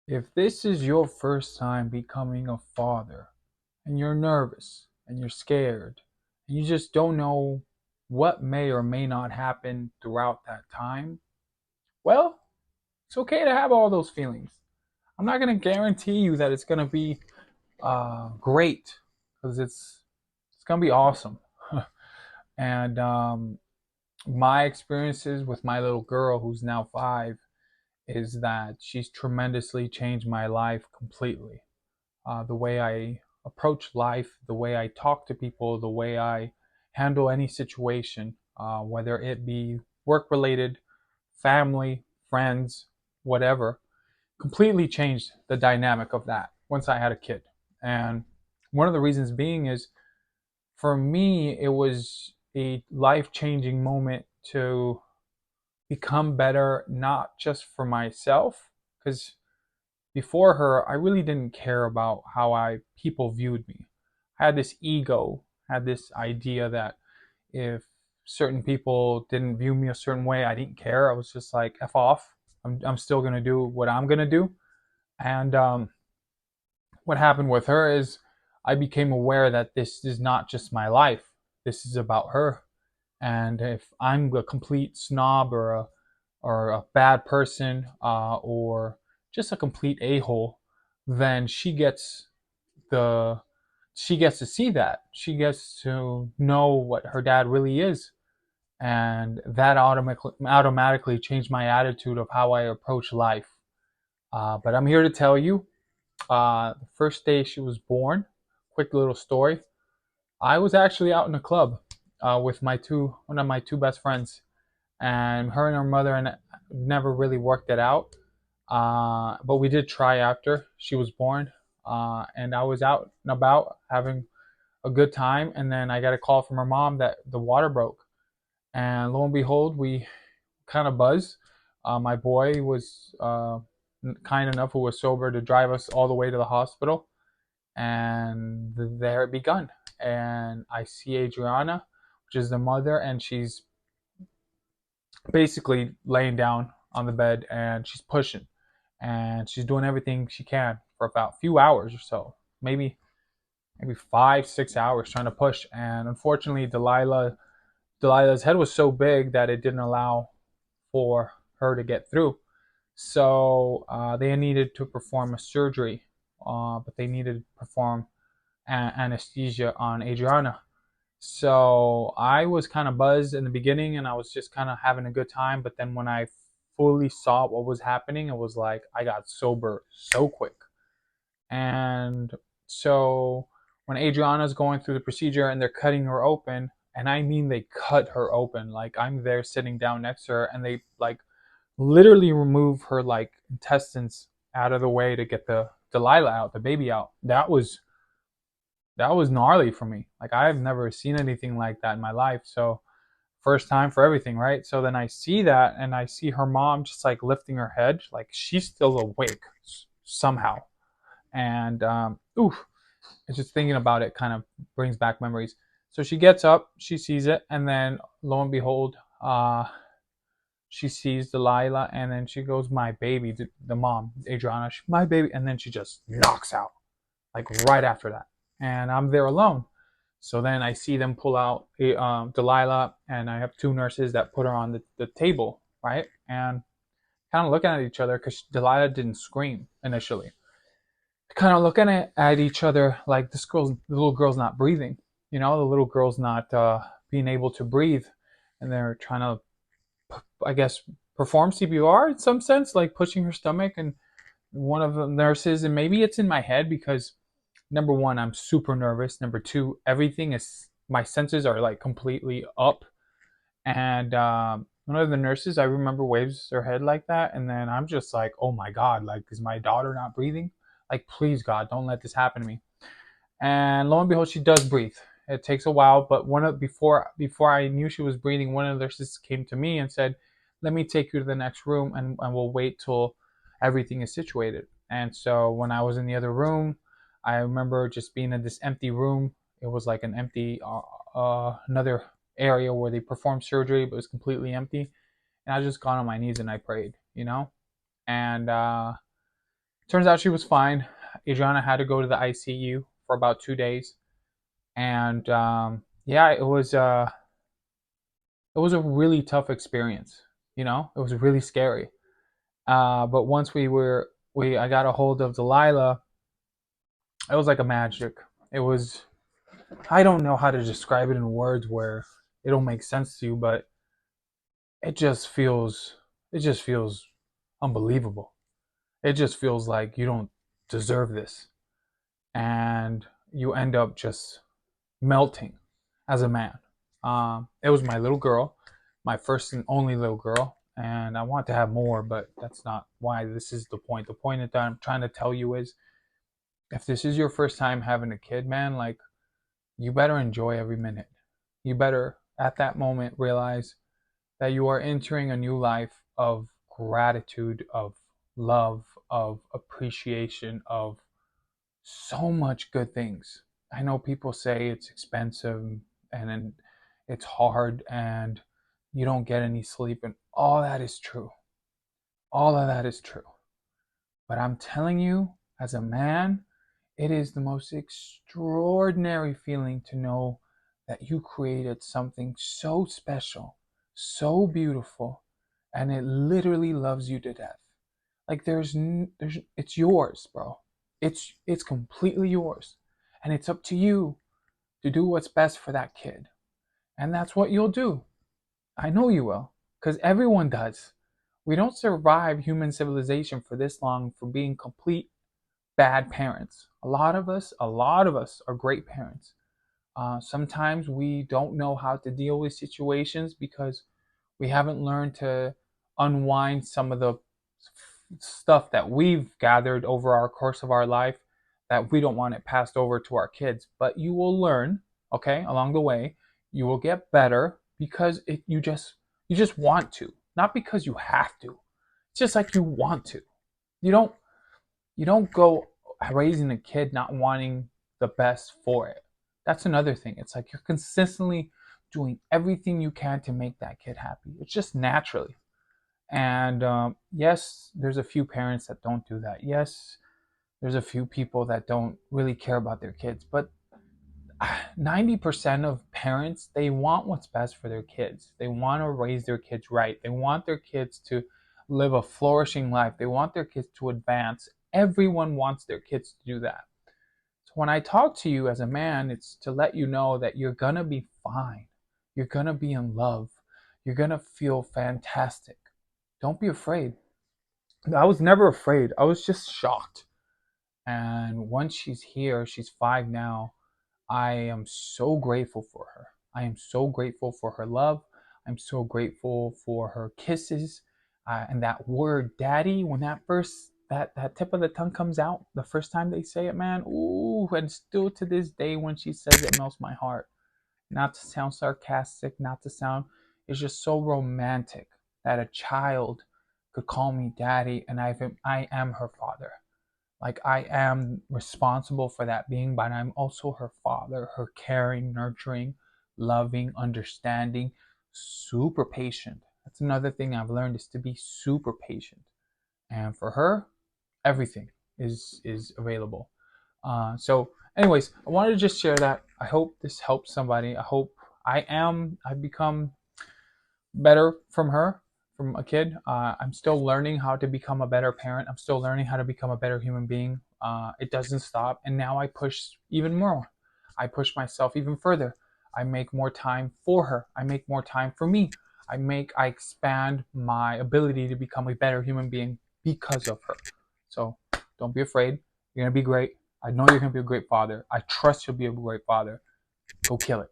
If this is your first time becoming a father and you're nervous and you're scared and you just don't know what may or may not happen throughout that time, well, it's okay to have all those feelings. I'm not going to guarantee you that it's going to be great because it's going to be awesome. and My experiences with my little girl, who's now 5, is that she's tremendously changed my life completely. The way I approach life, the way I talk to people, the way I handle any situation, whether it be work related, family, friends, whatever, completely changed the dynamic of that once I had a kid. And one of the reasons being is for me, it was a life changing moment to become better, not just for myself, because before her, I really didn't care about how I people viewed me. I had this ego, had this idea that if certain people didn't view me a certain way, I didn't care. I was just like, F off. I'm still going to do what I'm going to do. And What happened with her is I became aware that this is not just my life, this is about her. And if I'm a complete snob or a bad person or just a complete a-hole, then the she gets to see that. She gets to know what her dad really is. And that automatically changed my attitude of how I approach life. But I'm here to tell you, the first day she was born, quick little story. I was actually out in a club with one of my two best friends, and her and her mother and never really worked it out. But we did try after she was born, and I was out and about having a good time, and then I got a call from her mom that the water broke, and lo and behold, we kind of buzzed. My boy was kind enough, who was sober, to drive us all the way to the hospital, and there it begun. And I see Adriana, which is the mother, and she's basically laying down on the bed and she's pushing and she's doing everything she can for about a few hours or so, maybe 5 6 hours trying to push. And unfortunately, Delilah's head was so big that it didn't allow for her to get through. So they needed to perform a surgery, but they needed to perform anesthesia on Adriana. So I was kind of buzzed in the beginning and I was just kind of having a good time. But then when I fully saw what was happening, it was like I got sober so quick. And so when Adriana's going through the procedure and they're cutting her open, and I mean they cut her open, like I'm there sitting down next to her and they like literally remove her like intestines out of the way to get the Delilah out, the baby out. That was gnarly for me. Like I've never seen anything like that in my life. So first time for everything, right? So then I see that and I see her mom just like lifting her head, like she's still awake somehow. And oof, it's just thinking about it kind of brings back memories. So she gets up, she sees it, and then lo and behold, she sees Delilah, and then she goes, "My baby," the mom, Adriana, "My baby," and then she just knocks out, like right after that. And I'm there alone. So then I see them pull out Delilah, and I have two nurses that put her on the table, right? And kind of looking at each other because Delilah didn't scream initially. Kind of looking at each other like the little girl's not breathing. The little girl's not being able to breathe, and they're trying to, I guess, perform CPR in some sense, like pushing her stomach. And one of the nurses, and maybe it's in my head because number one, I'm super nervous. Number two, everything is my senses are like completely up. And one of the nurses, I remember, waves her head like that, and then I'm just like, oh my god, like is my daughter not breathing? Like please God, don't let this happen to me. And lo and behold, she does breathe. It takes a while, but one of before I knew she was breathing, one of the nurses came to me and said, "Let me take you to the next room, and we'll wait till everything is situated." And so when I was in the other room, I remember just being in this empty room. It was like an empty another area where they performed surgery, but it was completely empty. And I just got on my knees and I prayed, and Turns out she was fine. Adriana had to go to the ICU for about 2 days, and yeah, it was a really tough experience. You know, it was really scary. But once I got a hold of Delilah, it was like a magic. It was, I don't know how to describe it in words where it'll make sense to you, but it just feels, it just feels unbelievable. It just feels like you don't deserve this, and you end up just melting as a man. It was my little girl, my first and only little girl, and I want to have more, but that's not why this is the point. The point that I'm trying to tell you is, if this is your first time having a kid, man, like, you better enjoy every minute. You better, at that moment, realize that you are entering a new life of gratitude, of love, of appreciation, of so much good things. I know people say it's expensive and it's hard and you don't get any sleep, and all that is true. All of that is true. But I'm telling you, as a man, it is the most extraordinary feeling to know that you created something so special, so beautiful, and it literally loves you to death. Like it's yours, bro. It's completely yours, and it's up to you to do what's best for that kid, and that's what you'll do. I know you will, because everyone does. We don't survive human civilization for this long for being complete bad parents. A lot of us are great parents. Sometimes we don't know how to deal with situations because we haven't learned to unwind some of the stuff that we've gathered over our course of our life, that we don't want it passed over to our kids. But you will learn, okay, along the way. You will get better because you just want to, not because you have to. It's just like you want to. You don't you don't go raising a kid not wanting the best for it. That's another thing. It's like you're consistently doing everything you can to make that kid happy. It's just naturally. And yes, there's a few parents that don't do that. Yes, there's a few people that don't really care about their kids. But 90% of parents, they want what's best for their kids. They want to raise their kids right. They want their kids to live a flourishing life. They want their kids to advance. Everyone wants their kids to do that. So when I talk to you as a man, it's to let you know that you're going to be fine. You're going to be in love. You're going to feel fantastic. Don't be afraid. I was never afraid. I was just shocked. And once she's here, she's 5 now. I am so grateful for her. I am so grateful for her love. I'm so grateful for her kisses, and that word "daddy." When that tip of the tongue comes out, the first time they say it, man, ooh! And still to this day, when she says it, melts my heart. Not to sound sarcastic, not to sound, it's just so romantic that a child could call me daddy, and I am her father. Like, I am responsible for that being, but I'm also her father, her caring, nurturing, loving, understanding, super patient. That's another thing I've learned, is to be super patient. And for her, everything is available. So, anyways, I wanted to just share that. I hope this helps somebody. I hope I've become better from her, from a kid. I'm still learning how to become a better parent. I'm still learning how to become a better human being. It doesn't stop, and now I push even more. I push myself even further. I make more time for her. I make more time for me. I expand my ability to become a better human being because of her. So don't be afraid. You're gonna be great. I know you're gonna be a great father. I trust you'll be a great father. Go kill it.